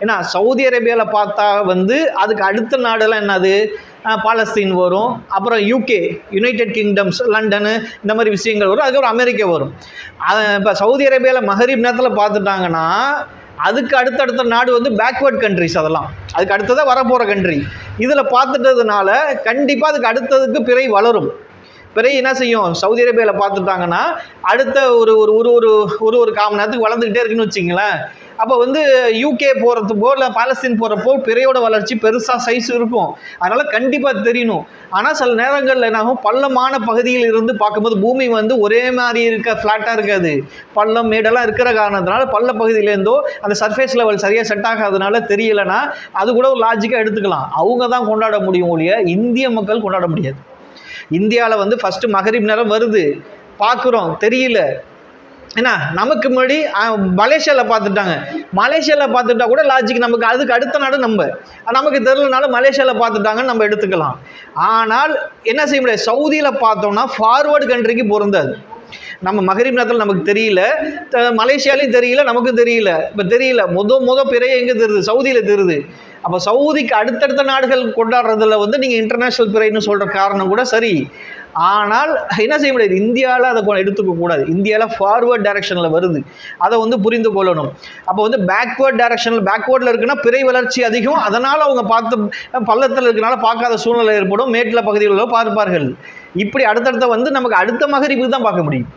ஏன்னா சவுதி அரேபியாவில் பார்த்தா வந்து அதுக்கு அடுத்த நாடெல்லாம் என்னது, பாலஸ்தீன் வரும், அப்புறம் யூகே, யுனைடெட் கிங்டம்ஸ், லண்டனு, இந்த மாதிரி விஷயங்கள் வரும். அதுக்கப்புறம் அமெரிக்கா வரும். இப்போ சவுதி அரேபியாவில் மகரிப் நேரத்தில் பார்த்துட்டாங்கன்னா அதுக்கு அடுத்தடுத்த நாடு வந்து பேக்வேர்ட் கண்ட்ரிஸ், அதெல்லாம் அதுக்கு அடுத்ததாக வரப்போகிற கண்ட்ரி. இதில் பார்த்துட்டதுனால கண்டிப்பாக அதுக்கு அடுத்ததுக்கு பிறை வளரும். பிறகு என்ன செய்யும், சவுதி அரேபியாவில் பார்த்துட்டாங்கன்னா அடுத்த ஒரு ஒரு ஒரு ஒரு ஒரு ஒரு காமன் நேரத்துக்கு வளர்ந்துக்கிட்டே இருக்குன்னு வச்சிங்களேன். அப்போ வந்து யூகே போகிறதுப்போ இல்லை பாலஸ்தீன் போகிறப்போ பிறையோட வளர்ச்சி பெருசாக சைஸ் இருக்கும். அதனால் கண்டிப்பாக தெரியணும். ஆனால் சில நேரங்களில் என்னாகும், பள்ளமான பகுதியில் இருந்து பார்க்கும்போது பூமி வந்து ஒரே மாதிரி ஃப்ளாட்டாக இருக்காது. பள்ளம் மேடெல்லாம் இருக்கிற காரணத்தினால பள்ள பகுதியிலேருந்தோ அந்த சர்ஃபேஸ் லெவல் சரியாக செட் ஆகாதனால தெரியலைன்னா அது கூட ஒரு லாஜிக்காக எடுத்துக்கலாம். அவங்க தான் கொண்டாட முடியும் ஒழிய இந்திய மக்கள் கொண்டாட முடியாது. இந்தியாவில் வந்து ஃபஸ்ட்டு மகரிப் நேரம் வருது, பார்க்குறோம், தெரியல. ஏன்னா நமக்கு முன்னாடி மலேசியாவில் பார்த்துட்டாங்க. மலேசியாவில் பார்த்துட்டா கூட லாஜிக் நமக்கு, அதுக்கு அடுத்த நாடு நமக்கு தெரியலனாலும் மலேசியாவில் பார்த்துட்டாங்கன்னு நம்ம எடுத்துக்கலாம். ஆனால் என்ன செய்ய முடியாது, சவுதியில் பார்த்தோம்னா ஃபார்வர்டு கண்ட்ரிக்கு பொருந்தாது. நம்ம மகரிப் நேரத்தில் நமக்கு தெரியல, மலேசியாலையும் தெரியல, நமக்கும் தெரியல. இப்போ தெரியல, பிறைய எங்கே தெரியுது, சவுதியில் தெரியுது. அப்போ சவுதிக்கு அடுத்தடுத்த நாடுகள் கொண்டாடுறதுல வந்து நீங்கள் இன்டர்நேஷ்னல் பிறைன்னு சொல்கிற காரணம் கூட சரி. ஆனால் என்ன செய்ய முடியாது, இந்தியாவில் அதை எடுத்துக்க கூடாது. இந்தியாவில் ஃபார்வர்ட் டைரக்ஷனில் வருது, அதை வந்து புரிந்து கொள்ளணும். அப்போ வந்து பேக்வேர்டில் இருக்குன்னா பிறை வளர்ச்சி அதிகம், அதனால் அவங்க பார்த்து பள்ளத்தில் இருக்கிறனால பார்க்காத சூழ்நிலை ஏற்படும், மேட்டில் பகுதிகளில் பார்ப்பார்கள். இப்படி அடுத்தடுத்த வந்து நமக்கு அடுத்த மகரிப்புக்கு தான் பார்க்க முடியும்.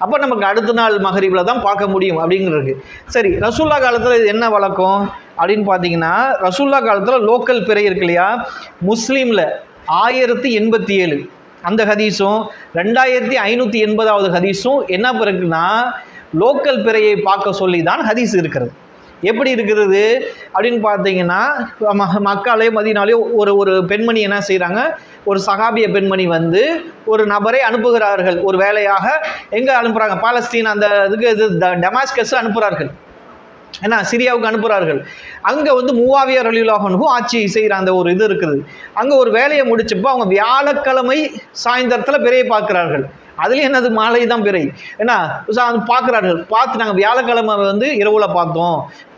அப்போ நமக்கு அடுத்த நாள் மகரிபில் தான் பார்க்க முடியும் அப்படிங்கிறது. சரி, ரசூல்லா காலத்தில் இது என்ன வழக்கம் அப்படின்னு பார்த்தீங்கன்னா, ரசூல்லா காலத்தில் லோக்கல் பிறை இருக்கு இல்லையா, முஸ்லீமில் 1087 அந்த ஹதீஸும் 2580வது ஹதீஸும் என்ன பிறகுன்னா லோக்கல் பிறையை பார்க்க சொல்லி தான் ஹதீஸ் இருக்கிறது. எப்படி இருக்கிறது அப்படின்னு பார்த்தீங்கன்னா, மக்காலேயோ மதீனாலேயோ ஒரு பெண்மணி என்ன செய்கிறாங்க, ஒரு சகாபிய பெண்மணி வந்து ஒரு நபரை அனுப்புகிறார்கள், ஒரு வேலையாக. எங்கே அனுப்புகிறாங்க, பாலஸ்தீன் அந்த இதுக்கு டமாஸ்கஸ் அனுப்புகிறார்கள், ஏன்னா சிரியாவுக்கு அனுப்புகிறார்கள். அங்கே வந்து மூவாவியா ரலியல்லாஹு அன்ஹு ஆட்சி செய்கிற அந்த ஒரு இது இருக்குது. அங்கே ஒரு வேலையை முடிச்சப்போ அவங்க வியாழக்கிழமை சாயந்தரத்தில் பிறையை பார்க்குறார்கள். அதுலேயும் என்னது, மாலை தான் பிறை. ஏன்னா பார்க்குறார்கள். பார்த்து நாங்கள் வியாழக்கிழமை வந்து இரவில்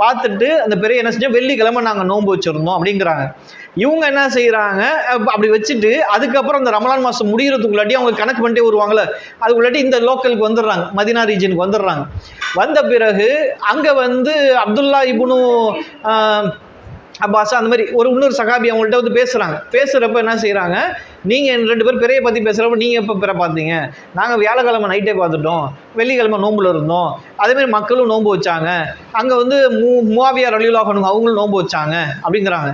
பார்த்துட்டு அந்த பிறை என்ன செஞ்சோம், வெள்ளிக்கிழமை நாங்கள் நோன்பு வச்சுருந்தோம் அப்படிங்கிறாங்க. இவங்க என்ன செய்கிறாங்க, அப்படி வச்சுட்டு அதுக்கப்புறம் இந்த ரமலான் மாதம் முடிகிறதுக்குள்ளாட்டி அவங்க கணக்கு பண்ணிட்டே வருவாங்களே, அதுக்குள்ளாட்டி இந்த லோக்கலுக்கு வந்துடுறாங்க, மதினா ரீஜனுக்கு வந்துடுறாங்க. வந்த பிறகு அங்கே வந்து அப்துல்லா இப்னு அப்பாஸ் அந்த மாதிரி இன்னொரு சகாபி அவங்கள்ட்ட வந்து பேசுகிறப்ப என்ன செய்கிறாங்க, நீங்கள் 2 பேர் பிறையை பற்றி பேசுகிறப்ப நீங்கள் எப்போ பிறை பார்த்தீங்க, நாங்கள் வியாழக்கிழமை நைட்டே பார்த்துட்டோம், வெள்ளிக்கிழமை நோம்பில் இருந்தோம், அதேமாதிரி மக்களும் நோன்பு வச்சாங்க, அங்கே வந்து மூவாவியா ரலியல்லாஹு அன்ஹு அவங்களும் நோன்பு வச்சாங்க அப்படிங்கிறாங்க.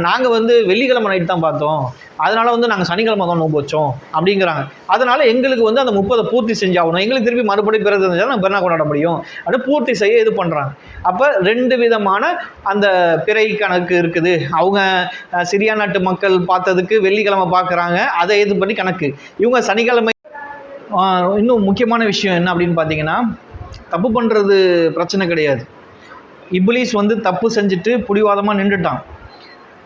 நாங்கள் வந்து வெள்ளிக்கிழமை நைட் தான் பார்த்தோம், அதனால் வந்து நாங்கள் சனிக்கிழமை தான் நோன்பு வச்சோம் அப்படிங்கிறாங்க. அதனால் எங்களுக்கு வந்து அந்த 30 பூர்த்தி செஞ்சாகணும், எங்களுக்கு திருப்பி மறுபடியும் பிறகு இருந்தால் நாங்கள் பிறனா கொண்டாட முடியும் அப்படின்னு பூர்த்தி செய்ய இது பண்ணுறாங்க. அப்போ 2 விதமான அந்த பிறை கணக்கு இருக்குது. அவங்க சிரியா நாட்டு மக்கள் பார்த்ததுக்கு வெள்ளிக்கிழமை பார்க்குறாங்க, அதை இது பண்ணி கணக்கு. இவங்க சனிக்கிழமை. இன்னும் முக்கியமான விஷயம் என்ன அப்படின்னு பார்த்தீங்கன்னா, தப்பு பண்ணுறது பிரச்சனை கிடையாது. இப்லீஸ் வந்து தப்பு செஞ்சுட்டு புடிவாதமாக நின்றுட்டான்.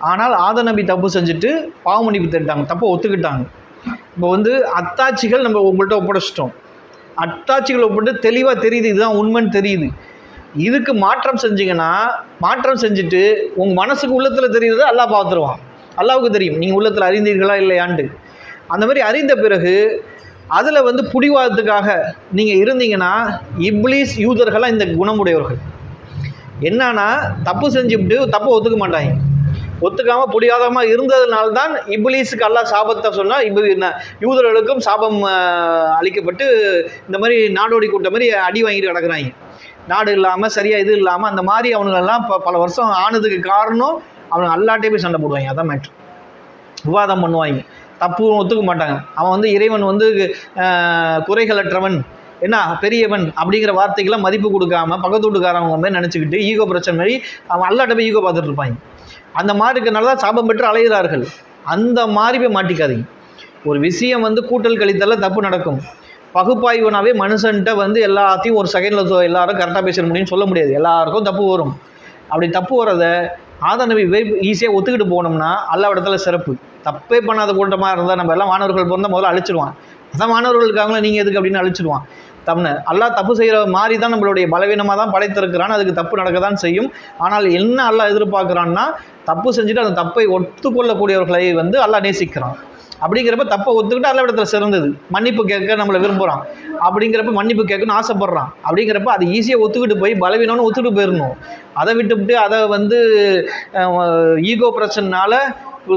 ஆனால் ஆதம் நபி தப்பு செஞ்சுட்டு பாவமன்னிப்பு தேடிட்டாங்க, தப்பை ஒத்துக்கிட்டாங்க. இப்போ வந்து அத்தாட்சிகள் நம்ம உங்கள்கிட்ட ஒப்படைச்சிட்டோம், அத்தாட்சிகள் ஒப்பிட்டு தெளிவாக தெரியுது, இதுதான் உண்மைன்னு தெரியுது. இதுக்கு மாற்றம் செஞ்சிங்கன்னா, மாற்றம் செஞ்சுட்டு உங்கள் மனசுக்கு உள்ளத்தில் தெரியுறது அல்லாஹ் பார்த்துருவான். அல்லாவுக்கு தெரியும் நீங்கள் உள்ளத்தில் அறிந்தீர்களா இல்லையான்ட்டு. அந்த மாதிரி அறிந்த பிறகு அதில் வந்து புடிவாதத்துக்காக நீங்கள் இருந்தீங்கன்னா, இப்லீஸ் யூதர்களாக இந்த குணமுடையவர்கள். என்னன்னா, தப்பு செஞ்சுவிட்டு தப்பை ஒத்துக்க மாட்டாங்க. ஒத்துக்காமல் புடிவாதமாக இருந்ததுனால்தான் இப்லீஸுக்கு அல்லாஹ் சாபத்தை சொன்னால் யூதர்களுக்கும் சாபம் அளிக்கப்பட்டு இந்த மாதிரி நாடோடி கூட்ட மாதிரி அடி வாங்கிட்டு கிடக்குறாங்க. நாடு இல்லாமல் சரியாக இது இல்லாமல் அந்த மாதிரி அவனுங்கெல்லாம் பல வருஷம் ஆனதுக்கு காரணம் அவனுங்க அல்லாட்டே போய் சண்டை போடுவாங்க. அதான் மேட்ரு. விவாதம் பண்ணுவாங்க, தப்பு ஒத்துக்க மாட்டாங்க. அவன் வந்து இறைவன் வந்து குறைகளற்றவன், என்ன பெரியவன் அப்படிங்கிற வார்த்தைக்கெல்லாம் மதிப்பு கொடுக்காம பக்கத்து வீட்டுக்காரவங்க மாதிரி நினச்சிக்கிட்டு ஈகோ பிரச்சனை மாதிரி அவன் அல்லாட்ட போய் ஈகோ பார்த்துட்டு இருப்பாங்க. அந்த மாதிரி இருக்கிறனால தான் சாபம் பெற்று அலைகிறார்கள். அந்த மாதிரி போய் மாட்டிக்காதீங்க. ஒரு விஷயம் வந்து கூட்டல் கழித்தல தப்பு நடக்கும். பகுப்பாய்வுனாவே மனுஷன்ட்ட வந்து எல்லாத்தையும் ஒரு செகண்டில் எல்லாரும் கரெக்டாக பேச முடியும்னு சொல்ல முடியாது. எல்லாருக்கும் தப்பு வரும். அப்படி தப்பு வரதை ஆதம் நபி ஈஸியாக ஒத்துக்கிட்டு போனோம்னா அல்லாஹ் இடத்துல சிறப்பு. தப்பே பண்ணாத கூட்டமாக இருந்தால் நம்ம எல்லாம் மாணவர்கள் பிறந்தால் முதல்ல அழிச்சிடுவான். அதான் மாணவர்களுக்காங்களா நீங்கள் எதுக்கு அப்படின்னு அழிச்சிடுவான். அல்லாஹ் தப்பு செய்கிற மாதிரி தான் நம்மளுடைய பலவீனமாக தான் படைத்திருக்கிறான், அதுக்கு தப்பு நடக்க தான் செய்யும். ஆனால் என்ன அல்லாஹ் எதிர்பார்க்குறான்னா, தப்பு செஞ்சுட்டு அந்த தப்பை ஒத்துக்கொள்ளக்கூடியவர்களை வந்து அல்லாஹ் நேசிக்கிறான். அப்படிங்கிறப்ப தப்பை ஒத்துக்கிட்டு அல்ல இடத்துல சிறந்தது, மன்னிப்பு கேட்க நம்மளை விரும்புகிறான், அப்படிங்கிறப்ப மன்னிப்பு கேட்கணும்னு ஆசைப்பட்றான். அப்படிங்கிறப்ப அது ஈஸியாக ஒத்துக்கிட்டு போய் பலவீனம்னு ஒத்துக்கிட்டு போயிடணும். அதை விட்டுவிட்டு அதை வந்து ஈகோ பிரச்சனைனால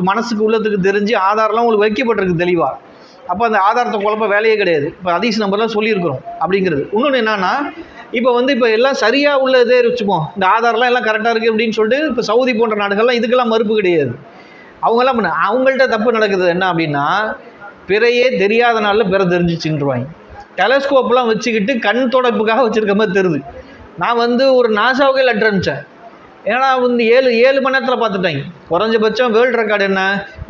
மனசுக்கு உள்ளத்துக்கு தெரிஞ்சு ஆதாரம்லாம் உங்களுக்கு வைக்கப்பட்டிருக்கு தெளிவாக. அப்போ அந்த ஆதாரத்தை குழப்ப வேலையே கிடையாது. இப்போ ஹதீஸ் நம்பர்லாம் சொல்லியிருக்கிறோம் அப்படிங்கிறது. இன்னொன்று என்னன்னா, இப்போ எல்லாம் சரியாக உள்ள இதே வச்சுப்போம், இந்த ஆதாரம்லாம் எல்லாம் கரெக்டாக இருக்குது அப்படின்னு சொல்லிட்டு இப்போ சவுதி போன்ற நாடுகள்லாம் இதுக்கெல்லாம் மறுப்பு கிடையாது. அவங்கெல்லாம் பண்ண அவங்கள்ட்ட தப்பு நடக்குது என்ன அப்படின்னா, பிறையே தெரியாத நாளில் பிற தெரிஞ்சிச்சுருவாங்க. டெலஸ்கோப்லாம் வச்சுக்கிட்டு கண் தொடப்புக்காக வச்சுருக்க மாதிரி தெரியுது. நான் வந்து ஒரு நாசாவுக்கே லெட்டர் அனுப்பிச்சேன். ஏன்னா வந்து 7 மணி நேரத்தில் பார்த்துட்டாங்க. குறைஞ்சபட்சம் வேர்ல்டு ரெக்கார்டு என்ன,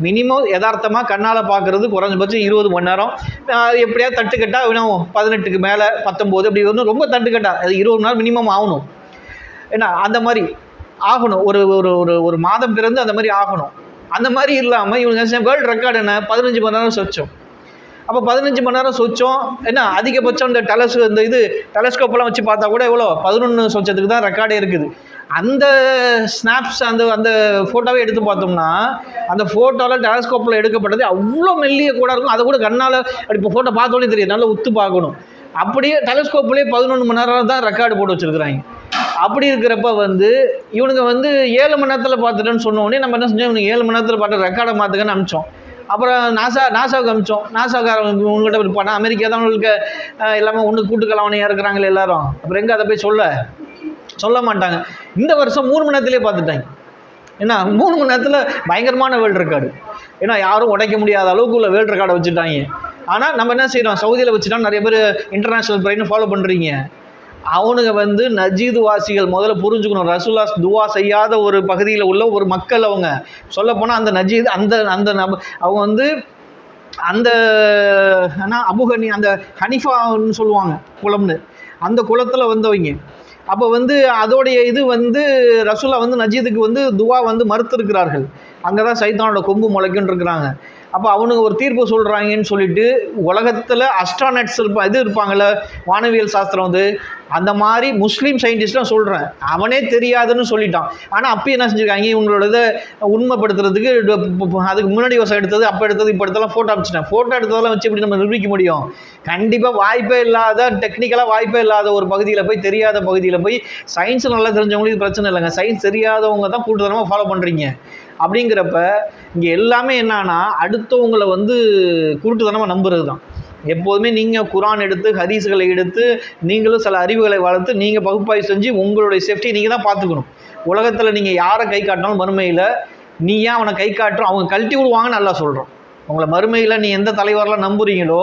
மினிமம் யதார்த்தமாக கண்ணால் பார்க்குறது குறைஞ்சபட்சம் 20 மணி நேரம். எப்படியாவது தட்டுக்கட்டாக வேணும் 18க்கு மேலே 19 அப்படி ஒன்றும் ரொம்ப தட்டுக்கட்டா அது 20 மணி நேரம் மினிமம் ஆகணும். ஏன்னா அந்த மாதிரி ஆகணும், ஒரு ஒரு ஒரு ஒரு மாதம் பிறந்து அந்த மாதிரி ஆகணும். அந்த மாதிரி இல்லாமல் இவங்க வேர்ல்டு ரெக்கார்டு என்ன 15 மணி நேரம் சொச்சோம். அப்போ 15 மணி நேரம் சொச்சோம் என்ன, அதிகபட்சம் இந்த டெலஸ்கோப்பெல்லாம் வச்சு பார்த்தா கூட எவ்வளோ 11 சொச்சத்துக்கு தான் ரெக்கார்டே இருக்குது. அந்த ஸ்னாப்ஸ் அந்த ஃபோட்டோவை எடுத்து பார்த்தோம்னா, அந்த ஃபோட்டோவில் டெலஸ்கோப்பில் எடுக்கப்பட்டது அவ்வளோ மெல்லிய கூட இருக்கும். அதை கூட கண்ணால் இப்போ ஃபோட்டோ பார்த்தோன்னே தெரியும், நல்லா உத்து பார்க்கணும். அப்படியே டெலஸ்கோப்லேயே 11 மணி நேரம் தான் ரெக்கார்டு போட்டு வச்சுருக்குறாங்க. அப்படி இருக்கிறப்ப வந்து இவனுங்க வந்து 7 மணி நேரத்தில் பார்த்துட்டேன்னு சொன்னோடனே நம்ம என்ன செஞ்சோம், இவனுக்கு 7 மணி நேரத்தில் பார்த்து ரெக்கார்டை மாற்றுக்கன்னு அனுப்பிச்சோம். அப்புறம் நாசாவுக்கு அனுப்பிச்சோம். நாசாக்காரங்க உங்கள்கிட்ட இருப்பானா, அமெரிக்கா தான் உங்களுக்கு எல்லாமே ஒன்று கூட்டுக்கலவனையாக இருக்கிறாங்களே எல்லாரும், அப்புறம் எங்கே அதை போய் சொல்ல மாட்டாங்க. இந்த வருஷம் 3 மணி நேரத்திலே பார்த்துட்டாங்க. ஏன்னா 3 மணி நேரத்தில் பயங்கரமான வேர்ல்டு ரெக்கார்டு. ஏன்னா யாரும் உடைக்க முடியாத அளவுக்கு உள்ள வேர்ல்டு ரெக்கார்டை வச்சுட்டாங்க. ஆனால் நம்ம என்ன செய்கிறோம், சவுதியில் வச்சுட்டா நிறைய பேர் இன்டர்நேஷ்னல் பிரைன்னு ஃபாலோ பண்ணுறீங்க. அவனுங்க வந்து நஜீது வாசிகள் முதல்ல புரிஞ்சுக்கணும். ரசூல்லா துவா செய்யாத ஒரு பகுதியில் உள்ள ஒரு மக்கள். அவங்க சொல்லப்போனால் அந்த நஜீது அவங்க வந்து அந்த அந்த ஹனிஃபான்னு சொல்லுவாங்க குளம்னு, அந்த குளத்தில் வந்தவங்க. அப்போ வந்து அதோடைய இது வந்து ரசூல்லா வந்து நஜீதுக்கு வந்து துவா வந்து மறுத்திருக்கிறார்கள். அங்கே தான் சைத்தானோட கொம்பு முளைக்குன்னு இருக்கிறாங்க. அப்போ அவனுங்க ஒரு தீர்ப்பு சொல்கிறாங்கன்னு சொல்லிட்டு உலகத்தில் அஸ்ட்ரானட்ஸ் இருப்பாங்கள்ல, வானவியல் சாஸ்திரம் வந்து அந்த மாதிரி முஸ்லீம் சயின்டிஸ்ட்லாம் சொல்கிறேன், அவனே தெரியாதுன்னு சொல்லிட்டான். ஆனால் அப்போ என்ன செஞ்சுருக்காங்க, இவங்களோட இதை உண்மைப்படுத்துறதுக்கு அதுக்கு முன்னாடி வருஷம் எடுத்தது அப்போ எடுத்தது இப்போ எடுத்தெல்லாம் ஃபோட்டோ அனுப்பிச்சிட்டேன். ஃபோட்டோ எடுத்ததெல்லாம் வச்சு எப்படி நம்ம நிரூபிக்க முடியும்? கண்டிப்பாக வாய்ப்பே இல்லாத, டெக்னிக்கலாக வாய்ப்பே இல்லாத ஒரு பகுதியில் போய், தெரியாத பகுதியில் போய், சயின்ஸ் நல்லா தெரிஞ்சவங்களுக்கு பிரச்சனை இல்லைங்க, சயின்ஸ் தெரியாதவங்க தான் கூட்டுத்தனமாக ஃபாலோ பண்ணுறீங்க. அப்படிங்கிறப்ப இங்கே எல்லாமே என்னன்னா, அடுத்தவங்களை வந்து குருட்டுத்தனமாக நம்புறது தான். எப்போதுமே நீங்கள் குரான் எடுத்து ஹதீஸ்களை எடுத்து நீங்களும் சில அறிவுகளை வளர்த்து நீங்கள் பகுப்பாய்வு செஞ்சு உங்களுடைய சேஃப்டியை நீங்கள் தான் பார்த்துக்கணும். உலகத்தில் நீங்கள் யாரை கை காட்டினாலும் மறுமையில் நீ ஏன் அவனை கை காட்டுறோம், அவங்க கழட்டி விடுவாங்கன்னு நல்லா சொல்கிறோம். உங்களை மறுமையில் நீ எந்த தலைவரெலாம் நம்புறீங்களோ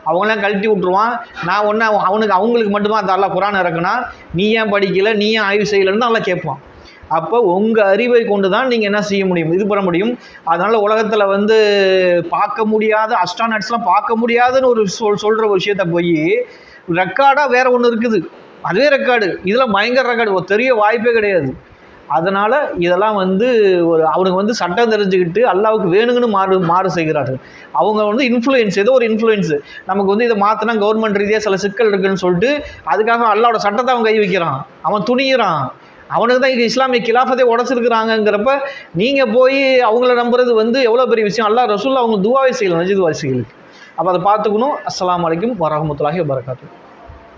அவங்களாம் கழட்டி விட்ருவான். நான் ஒன்று அவங்களுக்கு மட்டும்தான் அந்த அல்லா குரான் இறக்குனா, நீ ஏன் படிக்கலை, நீ ஏன் ஆய்வு செய்யலைன்னு நல்லா கேட்பான். அப்போ உங்கள் அறிவை கொண்டு தான் நீங்கள் என்ன செய்ய முடியும், இது பண்ண முடியும். அதனால் உலகத்தில் வந்து பார்க்க முடியாத அஸ்ட்ரானட்ஸ்லாம் பார்க்க முடியாதுன்னு ஒரு சொல்கிற விஷயத்த போய் ரெக்கார்டாக வேறு ஒன்று இருக்குது, அதுவே ரெக்கார்டு, இதெல்லாம் பயங்கர ரெக்கார்டு, ஒரு தெரிய வாய்ப்பே கிடையாது. அதனால் இதெல்லாம் வந்து அவனுக்கு வந்து சட்டம் தெரிஞ்சுக்கிட்டு அல்லாவுக்கு வேணுங்கன்னு மாறு செய்கிறார்கள். அவங்க வந்து இன்ஃப்ளூயன்ஸ், ஏதோ ஒரு இன்ஃப்ளூயன்ஸு நமக்கு வந்து இதை மாற்றினா கவர்மெண்ட் ரீதியாக சில சிக்கல் இருக்குதுன்னு சொல்லிட்டு அதுக்காக அல்லாவோட சட்டத்தை அவன் கை வைக்கிறான், அவன் துணிகிறான். அவனுக்கு தான் இங்கே இஸ்லாமிய கிலாஃபத்தை உடச்சிருக்கிறாங்கிறப்ப நீங்கள் போய் அவங்கள நம்புறது வந்து எவ்வளோ பெரிய விஷயம். அல்லாஹ் ரசூலுல்லாஹ் அவங்க துவாவே செய்யலாம் நஜீது வாசிகளுக்கு. அப்போ அதை பார்த்துக்கணும். அஸ்ஸலாமு அலைக்கும் வரஹ்மத்துல்லாஹி வபரகாத்துஹு.